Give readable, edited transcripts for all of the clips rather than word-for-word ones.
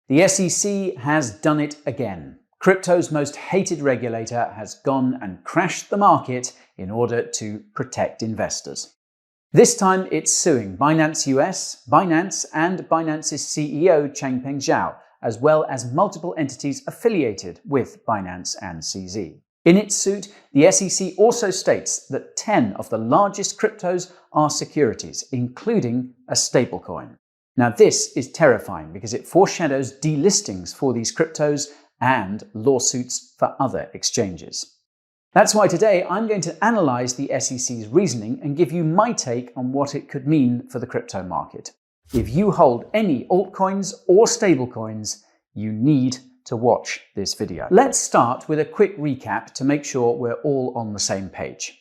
The SEC has done it again. Crypto's most hated regulator has gone and crashed the market in order to protect investors. This time it's suing Binance US, Binance, and Binance's CEO Changpeng Zhao, as well as multiple entities affiliated with Binance and CZ. In its suit, the SEC also states that 10 of the largest cryptos are securities, including a stablecoin. Now this is terrifying because it foreshadows delistings for these cryptos and lawsuits for other exchanges. That's why today I'm going to analyze the SEC's reasoning and give you my take on what it could mean for the crypto market. If you hold any altcoins or stablecoins, you need to watch this video. Let's start with a quick recap to make sure we're all on the same page.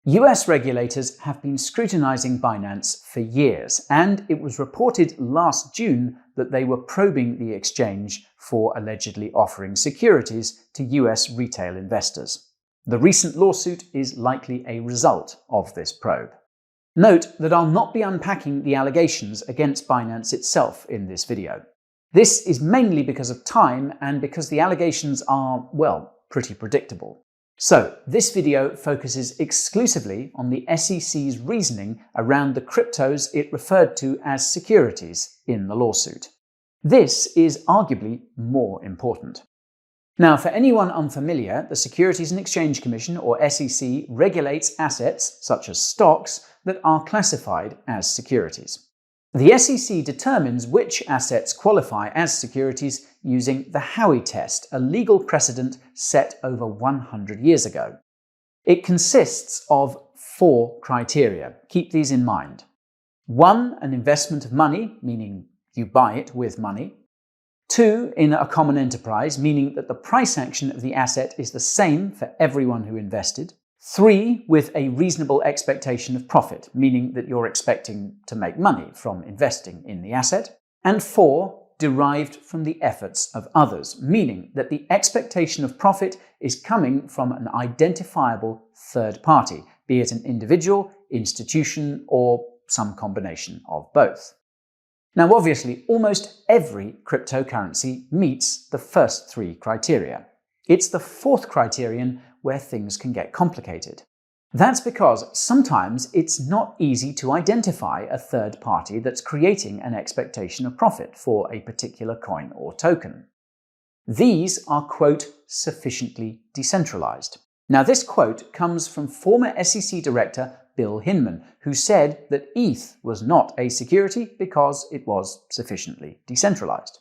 US regulators have been scrutinizing Binance for years, and it was reported last June that they were probing the exchange for allegedly offering securities to US retail investors. The recent lawsuit is likely a result of this probe. Note that I'll not be unpacking the allegations against Binance itself in this video. This is mainly because of time and because the allegations are, well, pretty predictable. So, this video focuses exclusively on the SEC's reasoning around the cryptos it referred to as securities in the lawsuit. This is arguably more important. Now, for anyone unfamiliar, the Securities and Exchange Commission, or SEC, regulates assets, such as stocks, that are classified as securities. The SEC determines which assets qualify as securities using the Howey test, a legal precedent set over 100 years ago. It consists of 4 criteria. Keep these in mind. 1, an investment of money, meaning you buy it with money. 2, in a common enterprise, meaning that the price action of the asset is the same for everyone who invested. 3, with a reasonable expectation of profit, meaning that you're expecting to make money from investing in the asset. And 4, derived from the efforts of others, meaning that the expectation of profit is coming from an identifiable third party, be it an individual, institution, or some combination of both. Now, obviously, almost every cryptocurrency meets the first 3 criteria. It's the 4th criterion where things can get complicated. That's because sometimes it's not easy to identify a third party that's creating an expectation of profit for a particular coin or token. These are, quote, sufficiently decentralized. Now, this quote comes from former SEC Director Bill Hinman, who said that ETH was not a security because it was sufficiently decentralized.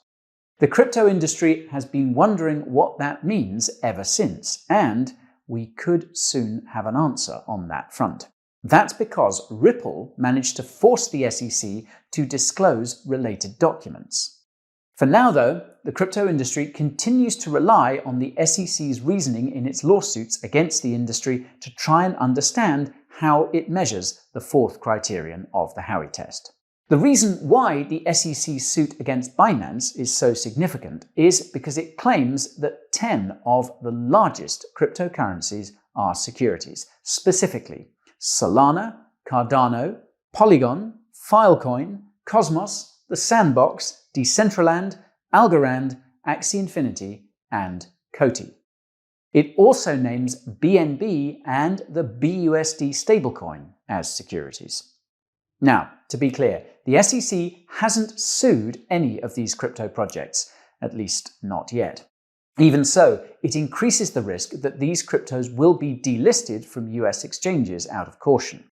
The crypto industry has been wondering what that means ever since, and we could soon have an answer on that front. That's because Ripple managed to force the SEC to disclose related documents. For now, though, the crypto industry continues to rely on the SEC's reasoning in its lawsuits against the industry to try and understand how it measures the 4th criterion of the Howey test. The reason why the SEC's suit against Binance is so significant is because it claims that 10 of the largest cryptocurrencies are securities, specifically Solana, Cardano, Polygon, Filecoin, Cosmos, The Sandbox, Decentraland, Algorand, Axie Infinity, and Coty. It also names BNB and the BUSD stablecoin as securities. Now, to be clear, the SEC hasn't sued any of these crypto projects, at least not yet. Even so, it increases the risk that these cryptos will be delisted from US exchanges out of caution.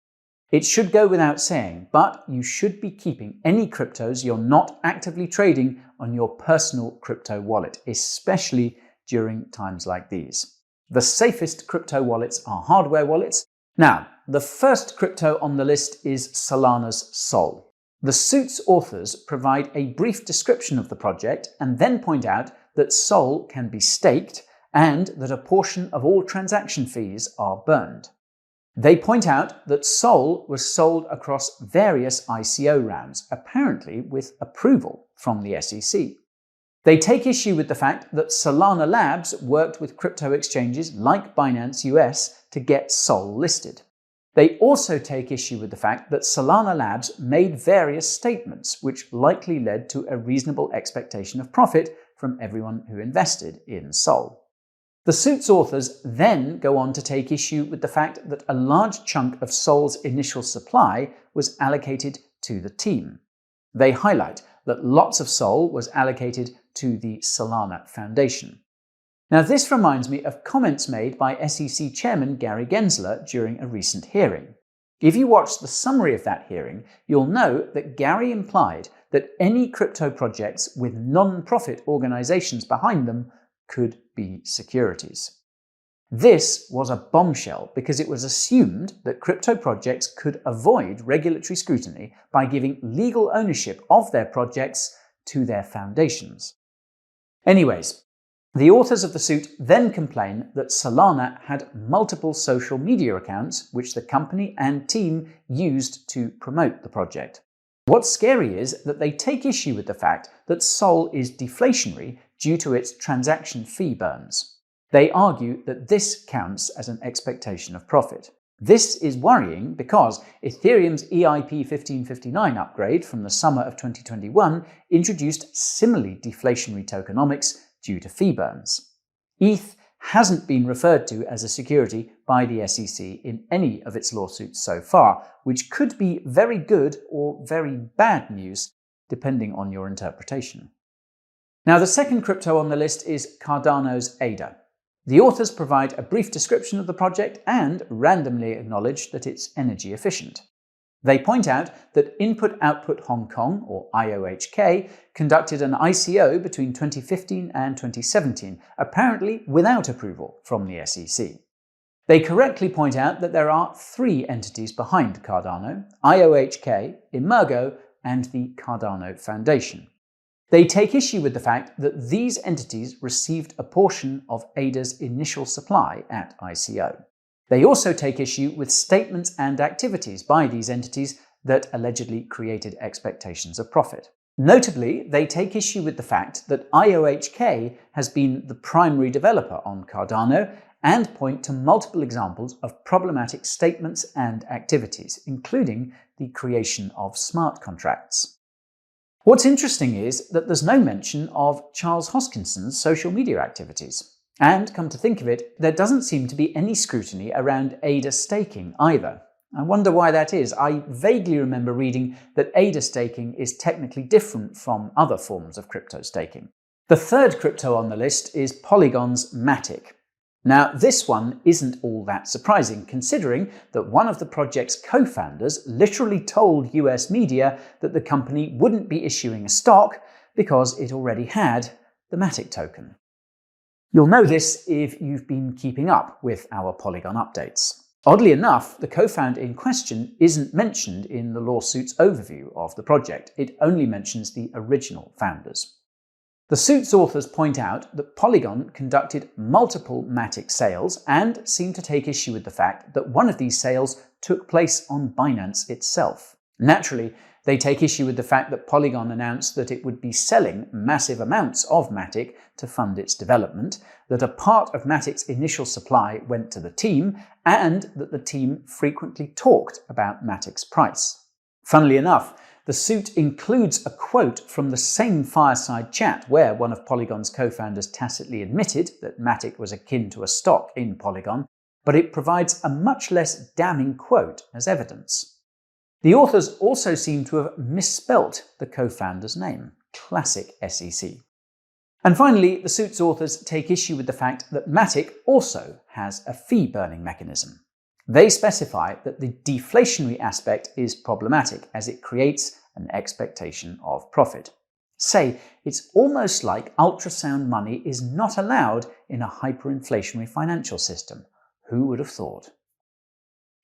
It should go without saying, but you should be keeping any cryptos you're not actively trading on your personal crypto wallet, especially during times like these. The safest crypto wallets are hardware wallets. Now, the first crypto on the list is Solana's Sol. The suit's authors provide a brief description of the project and then point out that Sol can be staked and that a portion of all transaction fees are burned. They point out that Sol was sold across various ICO rounds, apparently with approval from the SEC. They take issue with the fact that Solana Labs worked with crypto exchanges like Binance US to get Sol listed. They also take issue with the fact that Solana Labs made various statements which likely led to a reasonable expectation of profit from everyone who invested in Sol. The suit's authors then go on to take issue with the fact that a large chunk of Sol's initial supply was allocated to the team. They highlight that lots of Sol was allocated to the Solana Foundation. Now, this reminds me of comments made by SEC Chairman Gary Gensler during a recent hearing. If you watch the summary of that hearing, you'll know that Gary implied that any crypto projects with non-profit organizations behind them could be securities. This was a bombshell because it was assumed that crypto projects could avoid regulatory scrutiny by giving legal ownership of their projects to their foundations. Anyways, the authors of the suit then complain that Solana had multiple social media accounts which the company and team used to promote the project. What's scary is that they take issue with the fact that Sol is deflationary due to its transaction fee burns. They argue that this counts as an expectation of profit. This is worrying because Ethereum's EIP 1559 upgrade from the summer of 2021 introduced similarly deflationary tokenomics due to fee burns. ETH hasn't been referred to as a security by the SEC in any of its lawsuits so far, which could be very good or very bad news, depending on your interpretation. Now, the second crypto on the list is Cardano's ADA. The authors provide a brief description of the project and randomly acknowledge that it's energy efficient. They point out that Input Output Hong Kong, or IOHK, conducted an ICO between 2015 and 2017, apparently without approval from the SEC. They correctly point out that there are three entities behind Cardano: IOHK, Emergo, and the Cardano Foundation. They take issue with the fact that these entities received a portion of ADA's initial supply at ICO. They also take issue with statements and activities by these entities that allegedly created expectations of profit. Notably, they take issue with the fact that IOHK has been the primary developer on Cardano and point to multiple examples of problematic statements and activities, including the creation of smart contracts. What's interesting is that there's no mention of Charles Hoskinson's social media activities. And, come to think of it, there doesn't seem to be any scrutiny around ADA staking either. I wonder why that is. I vaguely remember reading that ADA staking is technically different from other forms of crypto staking. The third crypto on the list is Polygon's Matic. Now, this one isn't all that surprising, considering that one of the project's co-founders literally told US media that the company wouldn't be issuing a stock because it already had the Matic token. You'll know this if you've been keeping up with our Polygon updates. Oddly enough, the co-founder in question isn't mentioned in the lawsuit's overview of the project. It only mentions the original founders. The suit's authors point out that Polygon conducted multiple Matic sales and seem to take issue with the fact that one of these sales took place on Binance itself. Naturally, they take issue with the fact that Polygon announced that it would be selling massive amounts of Matic to fund its development, that a part of Matic's initial supply went to the team, and that the team frequently talked about Matic's price. Funnily enough, the suit includes a quote from the same fireside chat where one of Polygon's co-founders tacitly admitted that Matic was akin to a stock in Polygon, but it provides a much less damning quote as evidence. The authors also seem to have misspelt the co-founder's name. Classic SEC. And finally, the suit's authors take issue with the fact that Matic also has a fee-burning mechanism. They specify that the deflationary aspect is problematic as it creates an expectation of profit. Say, it's almost like ultrasound money is not allowed in a hyperinflationary financial system. Who would have thought?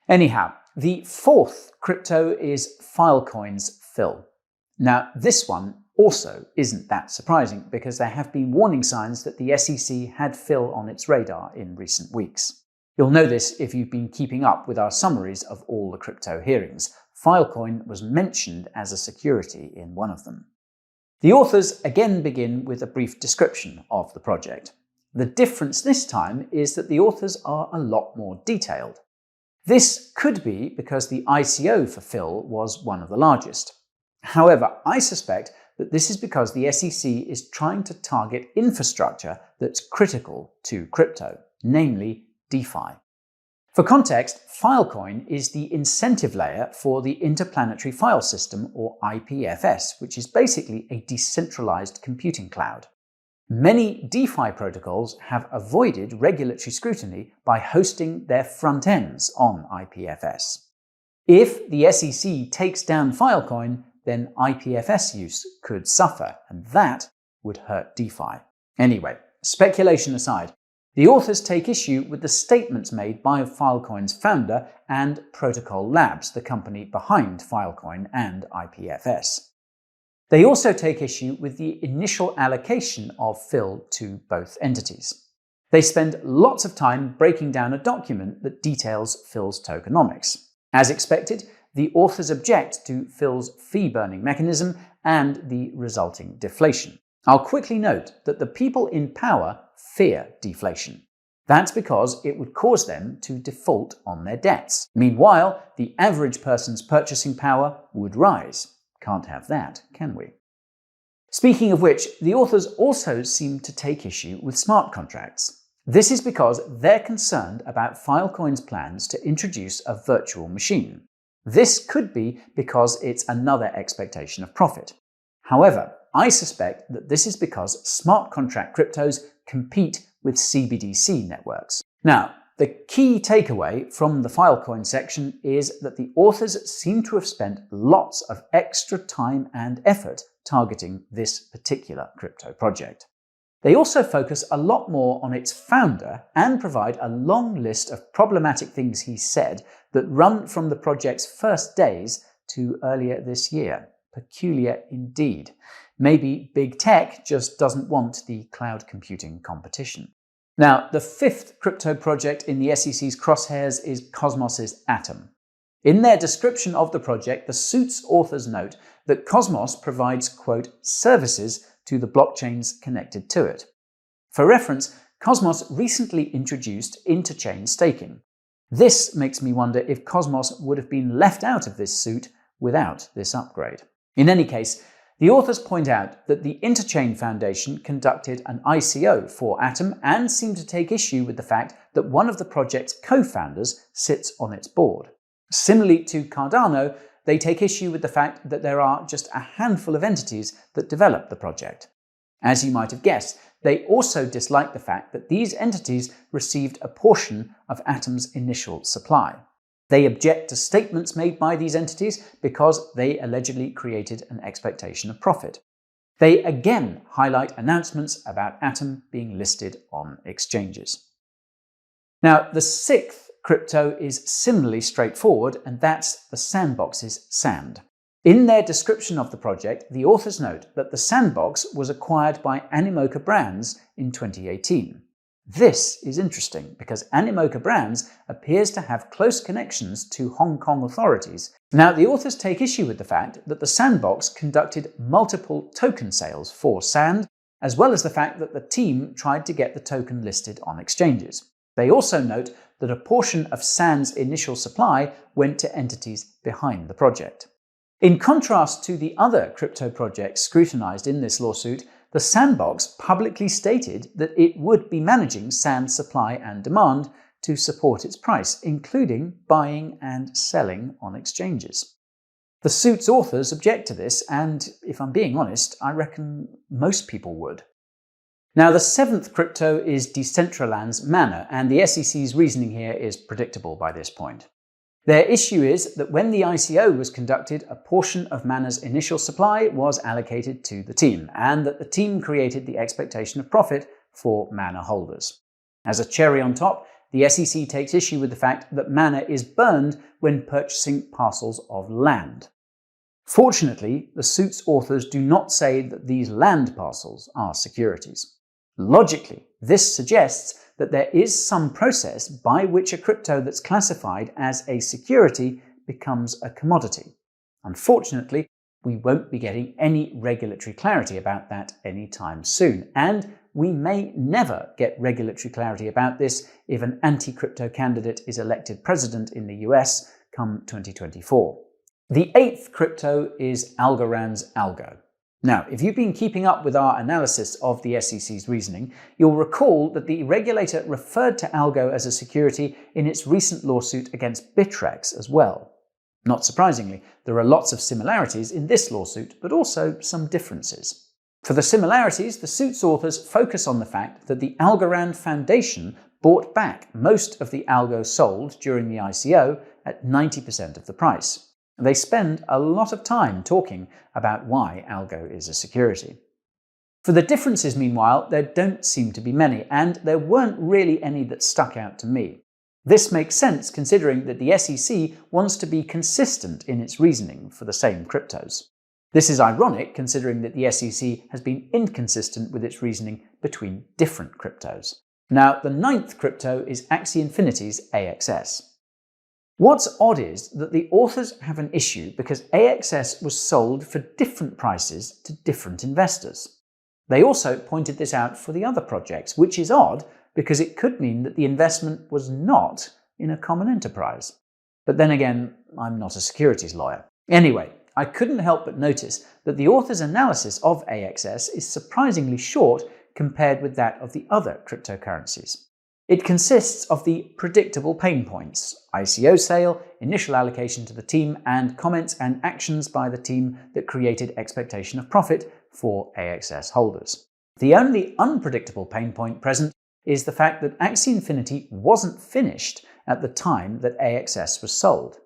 Anyhow, the fourth crypto is Filecoin's Phil. Now, this one also isn't that surprising because there have been warning signs that the SEC had Phil on its radar in recent weeks. You'll know this if you've been keeping up with our summaries of all the crypto hearings. Filecoin was mentioned as a security in one of them. The authors again begin with a brief description of the project. The difference this time is that the authors are a lot more detailed. This could be because the ICO for Phil was one of the largest. However, I suspect that this is because the SEC is trying to target infrastructure that's critical to crypto, namely DeFi. For context, Filecoin is the incentive layer for the Interplanetary File System, or IPFS, which is basically a decentralized computing cloud. Many DeFi protocols have avoided regulatory scrutiny by hosting their front ends on IPFS. If the SEC takes down Filecoin, then IPFS use could suffer, and that would hurt DeFi. Anyway, speculation aside, the authors take issue with the statements made by Filecoin's founder and Protocol Labs, the company behind Filecoin and IPFS. They also take issue with the initial allocation of Phil to both entities. They spend lots of time breaking down a document that details Phil's tokenomics. As expected, the authors object to Phil's fee-burning mechanism and the resulting deflation. I'll quickly note that the people in power fear deflation. That's because it would cause them to default on their debts. Meanwhile, the average person's purchasing power would rise. Can't have that, can we? Speaking of which, the authors also seem to take issue with smart contracts. This is because they're concerned about Filecoin's plans to introduce a virtual machine. This could be because it's another expectation of profit. However, I suspect that this is because smart contract cryptos compete with CBDC networks. Now, the key takeaway from the Filecoin section is that the authors seem to have spent lots of extra time and effort targeting this particular crypto project. They also focus a lot more on its founder and provide a long list of problematic things he said that run from the project's first days to earlier this year. Peculiar indeed. Maybe big tech just doesn't want the cloud computing competition. Now, the fifth crypto project in the SEC's crosshairs is Cosmos's Atom. In their description of the project, the suit's authors note that Cosmos provides, quote, services to the blockchains connected to it. For reference, Cosmos recently introduced interchain staking. This makes me wonder if Cosmos would have been left out of this suit without this upgrade. In any case, the authors point out that the Interchain Foundation conducted an ICO for Atom and seem to take issue with the fact that one of the project's co-founders sits on its board. Similarly to Cardano, they take issue with the fact that there are just a handful of entities that develop the project. As you might have guessed, they also dislike the fact that these entities received a portion of Atom's initial supply. They object to statements made by these entities because they allegedly created an expectation of profit. They again highlight announcements about Atom being listed on exchanges. Now, the sixth crypto is similarly straightforward, and that's the sandbox's Sand. In their description of the project, the authors note that the sandbox was acquired by Animoca Brands in 2018. This is interesting because Animoca Brands appears to have close connections to Hong Kong authorities. Now, the authors take issue with the fact that the sandbox conducted multiple token sales for Sand, as well as the fact that the team tried to get the token listed on exchanges. They also note that a portion of Sand's initial supply went to entities behind the project. In contrast to the other crypto projects scrutinized in this lawsuit, the Sandbox publicly stated that it would be managing Sand's supply and demand to support its price, including buying and selling on exchanges. The suit's authors object to this, and if I'm being honest, I reckon most people would. Now, the seventh crypto is Decentraland's Mana, and the SEC's reasoning here is predictable by this point. Their issue is that when the ICO was conducted, a portion of Mana's initial supply was allocated to the team, and that the team created the expectation of profit for Mana holders. As a cherry on top, the SEC takes issue with the fact that Mana is burned when purchasing parcels of land. Fortunately, the suit's authors do not say that these land parcels are securities. Logically, this suggests that there is some process by which a crypto that's classified as a security becomes a commodity. Unfortunately, we won't be getting any regulatory clarity about that anytime soon, and we may never get regulatory clarity about this if an anti-crypto candidate is elected president in the US come 2024. The eighth crypto is Algorand's Algo. Now, if you've been keeping up with our analysis of the SEC's reasoning, you'll recall that the regulator referred to Algo as a security in its recent lawsuit against Bittrex as well. Not surprisingly, there are lots of similarities in this lawsuit, but also some differences. For the similarities, the suit's authors focus on the fact that the Algorand Foundation bought back most of the Algo sold during the ICO at 90% of the price. They spend a lot of time talking about why Algo is a security. For the differences, meanwhile, there don't seem to be many, and there weren't really any that stuck out to me. This makes sense considering that the SEC wants to be consistent in its reasoning for the same cryptos. This is ironic considering that the SEC has been inconsistent with its reasoning between different cryptos. Now, the ninth crypto is Axie Infinity's AXS. What's odd is that the authors have an issue because AXS was sold for different prices to different investors. They also pointed this out for the other projects, which is odd because it could mean that the investment was not in a common enterprise. But then again, I'm not a securities lawyer. Anyway, I couldn't help but notice that the author's analysis of AXS is surprisingly short compared with that of the other cryptocurrencies. It consists of the predictable pain points: ICO sale, initial allocation to the team, and comments and actions by the team that created expectation of profit for AXS holders. The only unpredictable pain point present is the fact that Axie Infinity wasn't finished at the time that AXS was sold.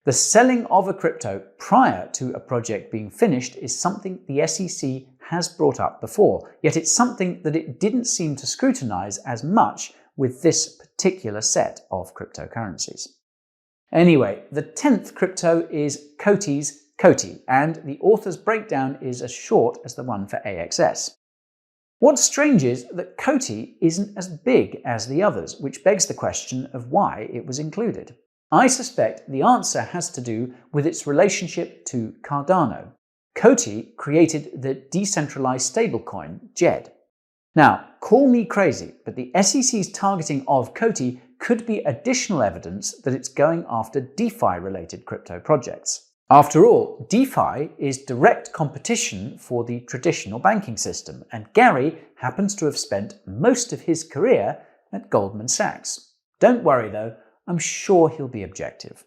The selling of a crypto prior to a project being finished is something the SEC has brought up before, yet it's something that it didn't seem to scrutinize as much with this particular set of cryptocurrencies. Anyway, the 10th crypto is Coty's Coty, and the author's breakdown is as short as the one for AXS. What's strange is that Coty isn't as big as the others, which begs the question of why it was included. I suspect the answer has to do with its relationship to Cardano. Coty created the decentralized stablecoin, JED. Now, call me crazy, but the SEC's targeting of Coty could be additional evidence that it's going after DeFi-related crypto projects. After all, DeFi is direct competition for the traditional banking system, and Gary happens to have spent most of his career at Goldman Sachs. Don't worry though, I'm sure he'll be objective.